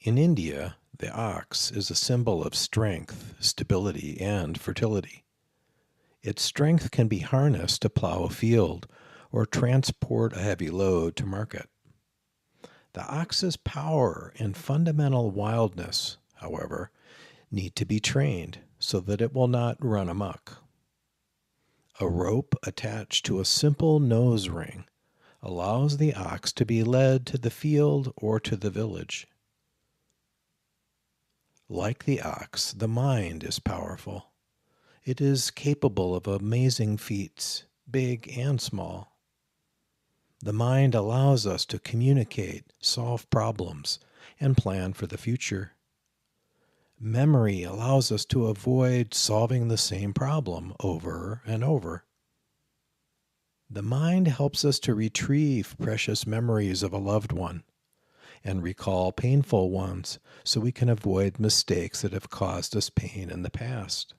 In India, the ox is a symbol of strength, stability, and fertility. Its strength can be harnessed to plow a field or transport a heavy load to market. The ox's power and fundamental wildness, however, need to be trained so that it will not run amok. A rope attached to a simple nose ring allows the ox to be led to the field or to the village. Like the ox, the mind is powerful. It is capable of amazing feats, big and small. The mind allows us to communicate, solve problems, and plan for the future. Memory allows us to avoid solving the same problem over and over. The mind helps us to retrieve precious memories of a loved one and recall painful ones so we can avoid mistakes that have caused us pain in the past.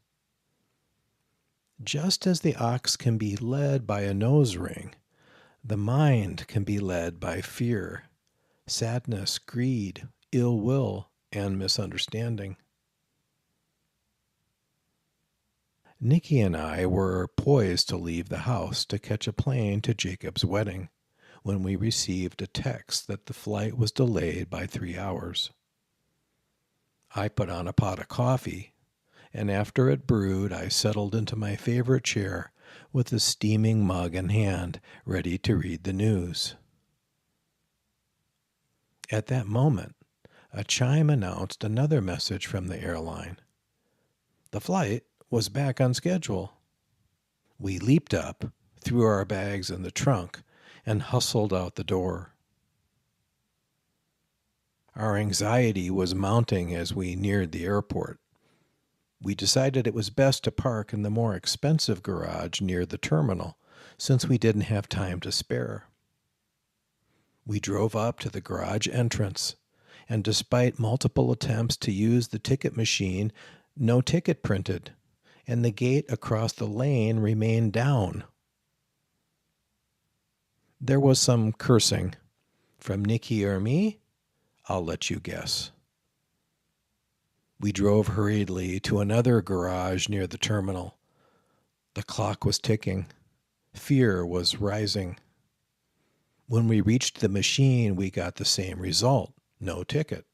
Just as the ox can be led by a nose ring, the mind can be led by fear, sadness, greed, ill will, and misunderstanding. Niki and I were poised to leave the house to catch a plane to Jacob's wedding when we received a text that the flight was delayed by 3 hours. I put on a pot of coffee, and after it brewed, I settled into my favorite chair with a steaming mug in hand, ready to read the news. At that moment, a chime announced another message from the airline. The flight was back on schedule. We leaped up, threw our bags in the trunk, and hustled out the door. Our anxiety was mounting as we neared the airport. We decided it was best to park in the more expensive garage near the terminal, since we didn't have time to spare. We drove up to the garage entrance, and despite multiple attempts to use the ticket machine, no ticket printed, and the gate across the lane remained down. There was some cursing. From Niki or me? I'll let you guess. We drove hurriedly to another garage near the terminal. The clock was ticking. Fear was rising. When we reached the machine, we got the same result. No ticket.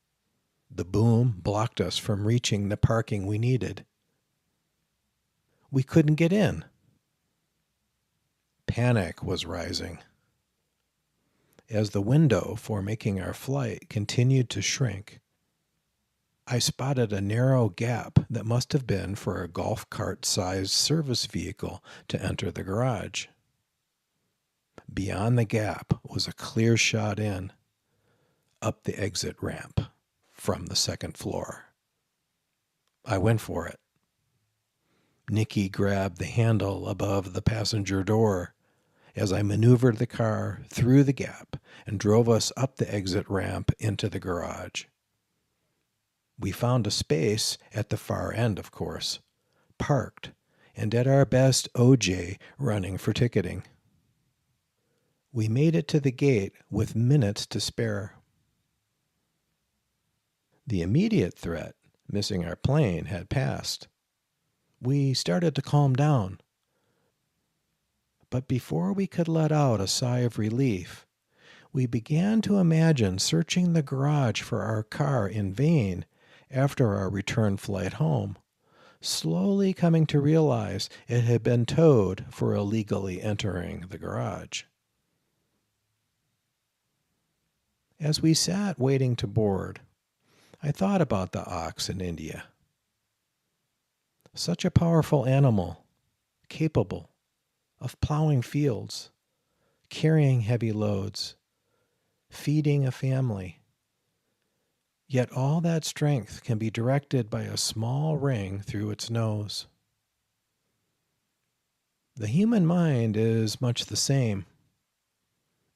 The boom blocked us from reaching the parking we needed. We couldn't get in. Panic was rising. As the window for making our flight continued to shrink, I spotted a narrow gap that must have been for a golf cart-sized service vehicle to enter the garage. Beyond the gap was a clear shot in, up the exit ramp from the second floor. I went for it. Niki grabbed the handle above the passenger door as I maneuvered the car through the gap and drove us up the exit ramp into the garage. We found a space at the far end, of course, parked, and at our best OJ running for ticketing. We made it to the gate with minutes to spare. The immediate threat, missing our plane, had passed. We started to calm down. But before we could let out a sigh of relief, we began to imagine searching the garage for our car in vain after our return flight home, slowly coming to realize it had been towed for illegally entering the garage. As we sat waiting to board, I thought about the ox in India. Such a powerful animal, capable of plowing fields, carrying heavy loads, feeding a family. Yet all that strength can be directed by a small ring through its nose. The human mind is much the same.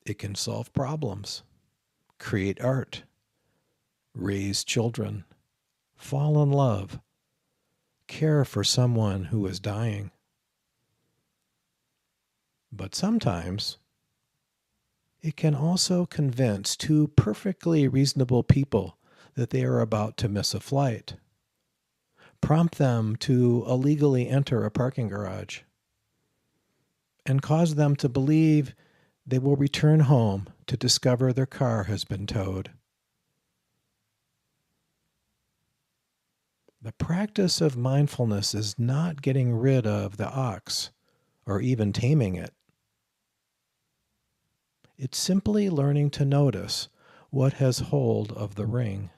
It can solve problems, create art, raise children, fall in love, care for someone who is dying. But sometimes it can also convince two perfectly reasonable people that they are about to miss a flight. Prompt them to illegally enter a parking garage, and cause them to believe they will return home to discover their car has been towed. The practice of mindfulness is not getting rid of the ox or even taming it. It's simply learning to notice what has hold of the ring.